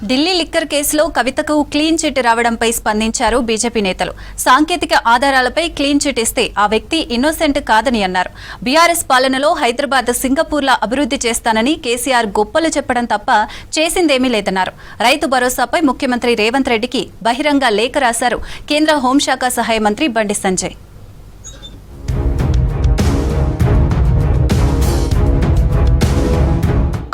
Delhi liquor కేసులో కవితకు clean chit రావడంపై స్పందించారు బీజేపీ నేతలు. సాంకేతిక ఆధారాలపై క్లీన్ చిట్ ఇస్తే ఆ వ్యక్తి ఇన్నోసెంట్ కాదని అన్నారు. బీఆర్ఎస్ పాలనలో హైదరాబాద్ సింగపూర్లా అభివృద్ధి చేస్తానని కేసీఆర్ గొప్పలు చెప్పడం తప్ప చేసిందేమీ లేదన్నారు. రైతు భరోసాపై ముఖ్యమంత్రి రేవంత్ రెడ్డికి బహిరంగ లేఖ రాశారు కేంద్ర హోంశాఖ సహాయ మంత్రి బండి సంజయ్.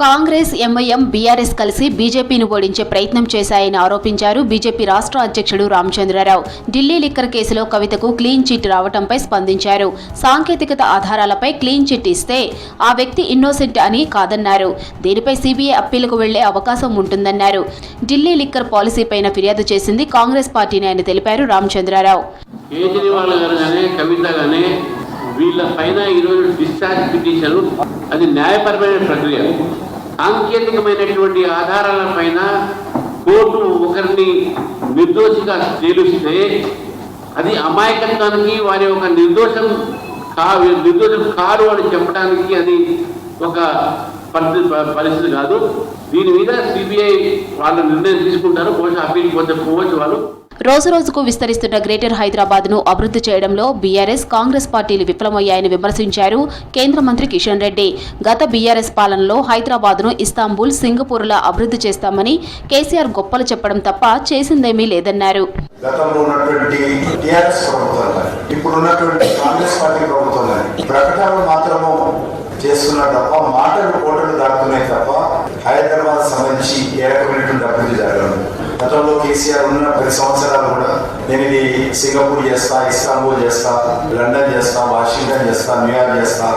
కాంగ్రెస్, ఎంఐఎం, బీఆర్ఎస్ కలిసి బీజేపీని ఓడించే ప్రయత్నం చేశాయని ఆరోపించారు బీజేపీ రాష్ట్ర అధ్యక్షుడు రామచంద్రరావు. ఢిల్లీ లిక్కర్ కేసులో కవితకు క్లీన్ చిట్ రావడంపై స్పందించారు. సాంకేతికత ఆధారాలపై క్లీన్ చిట్ ఇస్తే ఆ వ్యక్తి ఇన్నోసెంట్ అని కాదన్నారు. దీనిపై సీబీఐ అప్పీలుకు వెళ్లే అవకాశం ఉంటుందన్నారు. ఢిల్లీ లిక్కర్ పాలసీపైన ఫిర్యాదు చేసింది కాంగ్రెస్ పార్టీని అని తెలిపారు రామచంద్రరావు. వీళ్ళ పైన ఈరోజు డిశ్చార్జ్ పిటిషన్ అది న్యాయపరమైన ప్రక్రియ. సాంకేతికమైనటువంటి ఆధారాల పైన కోర్టు ఒకరిని నిర్దోషిగా తేలిస్తే అది అమాయకత్వానికి వారి ఒక నిర్దోషం కారు అని చెప్పడానికి అది ఒక పరిస్థితి కాదు. దీని మీద సిబిఐ వాళ్ళ నిర్ణయం తీసుకుంటారు. బహుశా అప్పీల్ పోవచ్చు వాళ్ళు. రోజురోజుకు విస్తరిస్తున్న గ్రేటర్ హైదరాబాద్ ను అభివృద్ధి చేయడంలో బీఆర్ఎస్, కాంగ్రెస్ పార్టీలు విఫలమయ్యాయని విమర్శించారు కేంద్ర మంత్రి కిషన్ రెడ్డి. గత బీఆర్ఎస్ పాలనలో హైదరాబాద్ ను ఇస్తాంబుల్, సింగపూర్లా అభివృద్ధి చేస్తామని కేసీఆర్ గొప్పలు చెప్పడం తప్ప చేసిందేమీ లేదన్నారు. గతంలో ఉన్నటువంటి టీఆర్ఎస్ ప్రభుత్వం, ఇప్పుడున్నటువంటి కాంగ్రెస్ పార్టీ ప్రభుత్వం ప్రకటనలు మాత్రము చేస్తున్నారు తప్ప మాటలు కోటలు దాటుతున్నాయి తప్ప హైదరాబాద్ సంబంధించి ఏ రకమైనటువంటి అభివృద్ధి జరగదు. గతంలో కేసీఆర్ ఉన్న 10 సంవత్సరాలు కూడా నేను ఇది సింగపూర్ చేస్తా, ఇస్తాంబుల్ చేస్తా, లండన్ చేస్తా, వాషింగ్టన్ చేస్తా, న్యూయార్క్ చేస్తా,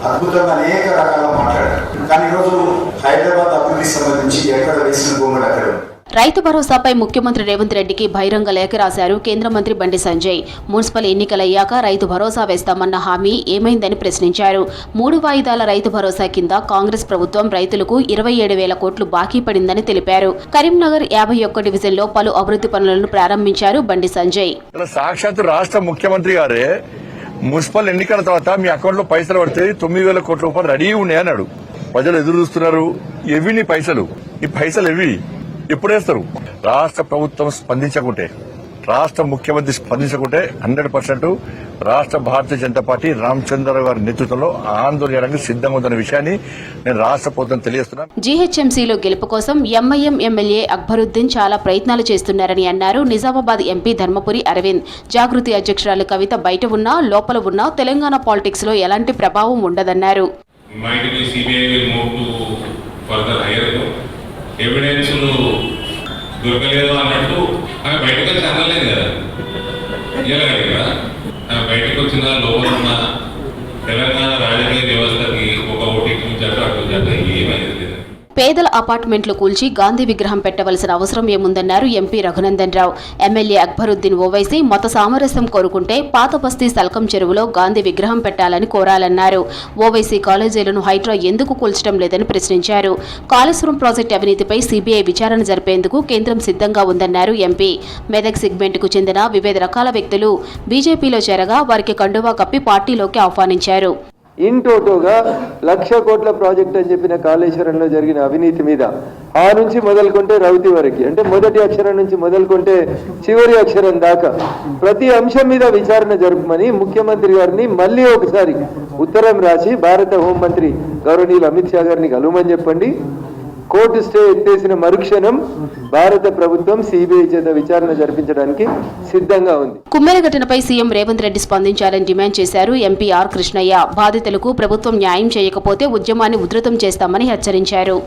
అద్భుతంగా అనేక రకాలుగా మాట్లాడారు. కానీ ఈరోజు హైదరాబాద్ అభివృద్ధికి సంబంధించి ఎక్కడ వేసిన భూములు అక్కడ. రైతు భరోసాపై ముఖ్యమంత్రి రేవంత్ రెడ్డికి బహిరంగ లేఖ రాశారు కేంద్ర మంత్రి బండి సంజయ్. మున్సిపల్ ఎన్నికలయ్యాక రైతు భరోసా వేస్తామన్న హామీ ఏమైందని ప్రశ్నించారు. 3 వాయిదాల రైతు భరోసా కింద కాంగ్రెస్ ప్రభుత్వం రైతులకు 27,000 కోట్లు బాకీ పడిందని తెలిపారు. కరీంనగర్ 51 డివిజన్లో పలు అభివృద్ధి పనులను ప్రారంభించారు బండి సంజయ్. సాక్షాత్ రాష్ట్ర ముఖ్యమంత్రి గారే మున్సిపల్ ఎన్నికల తర్వాత మీ అకౌంట్ లో పైసలు పడితే 9,000 కోట్ల రూపాయలు రెడీ ఉన్నాయి అన్నాడు. ప్రజలు ఎదురు చూస్తున్నారు. ఎవి నీ పైసలు? ఈ పైసలు ఎవి? ఎప్పుడేస్తారు? రాష్ట్ర ప్రభుత్వం స్పందించకుంటే, రాష్ట్ర ముఖ్యమంత్రి స్పందించకుంటే 100% రాష్ట్ర భారతీయ జనతా పార్టీ రామచంద్రరావు గారి నేతృత్వంలో ఆందోళన చేయడానికి సిద్ధంగా ఉందన్న విషయాన్ని నేను రాష్ట్ర ప్రభుత్వం తెలియజేస్తున్నాను. జీహెచ్ఎంసీలో గెలుపు కోసం ఎంఐఎం ఎమ్మెల్యే అక్బరుద్దీన్ చాలా ప్రయత్నాలు చేస్తున్నారని అన్నారు. నిజామాబాద్ ఎంపీ ధర్మపురి అరవింద్. జాగృతి అధ్యక్షురాలు కవిత బయట ఉన్నా లోపల ఉన్నా తెలంగాణ పాలిటిక్స్ లో ఎలాంటి ప్రభావం ఉండదన్నారు. ఎవిడెన్స్ దొరకలేదు అన్నట్టు ఆమె బయటకు వచ్చి అనలేదు కదా, ఇవ్వలేదు కదా. ఆమె బయటకు వచ్చిన లోపల ఉన్న తెలంగాణ రాజకీయ వ్యవస్థకి ఒక ఓటికి అటు ఏమైంది లేదు. పేదల అపార్ట్మెంట్లు కూల్చి గాంధీ విగ్రహం పెట్టవలసిన అవసరం ఏముందన్నారు ఎంపీ రఘునందన్ రావు. ఎమ్మెల్యే అక్బరుద్దీన్ ఓవైసీ మత సామరస్యం కోరుకుంటే పాత బస్తీ సల్కం చెరువులో గాంధీ విగ్రహం పెట్టాలని కోరాలన్నారు. ఓవైసీ కాలేజీలను హైడ్రా ఎందుకు కూల్చడం లేదని ప్రశ్నించారు. కాళేశ్వరం ప్రాజెక్టు అవినీతిపై సీబీఐ విచారణ జరిపేందుకు కేంద్రం సిద్ధంగా ఉందన్నారు ఎంపీ. మెదక్ సెగ్మెంట్కు చెందిన వివిధ రకాల వ్యక్తులు బీజేపీలో చేరగా వారికి కండువా కప్పి పార్టీలోకి ఆహ్వానించారు. ఇన్ టోటోగా 1,00,000 కోట్ల ప్రాజెక్ట్ అని చెప్పిన కాళేశ్వరంలో జరిగిన అవినీతి మీద ఆ నుంచి మొదలుకుంటే రౌతి వరకు, అంటే మొదటి అక్షరం నుంచి మొదలుకుంటే చివరి అక్షరం దాకా ప్రతి అంశం మీద విచారణ జరుపమని ముఖ్యమంత్రి గారిని మళ్ళీ ఒకసారి ఉత్తరం రాసి భారత హోంమంత్రి గౌరవనీయులు అమిత్ షా గారిని కలవమని చెప్పండి. కోర్టు స్టే ఎత్తేసిన మరుక్షణం భారత ప్రభుత్వం సిబిఐ చేత విచారణ జరిపించడానికి సిద్ధంగా ఉంది. కుమ్మెర ఘటనపై సీఎం రేవంత్ రెడ్డి స్పందించాలని డిమాండ్ చేశారు ఎంపీ ఆర్ కృష్ణయ్య. బాధితులకు ప్రభుత్వం న్యాయం చేయకపోతే ఉద్యమాన్ని ఉధృతం చేస్తామని హెచ్చరించారు.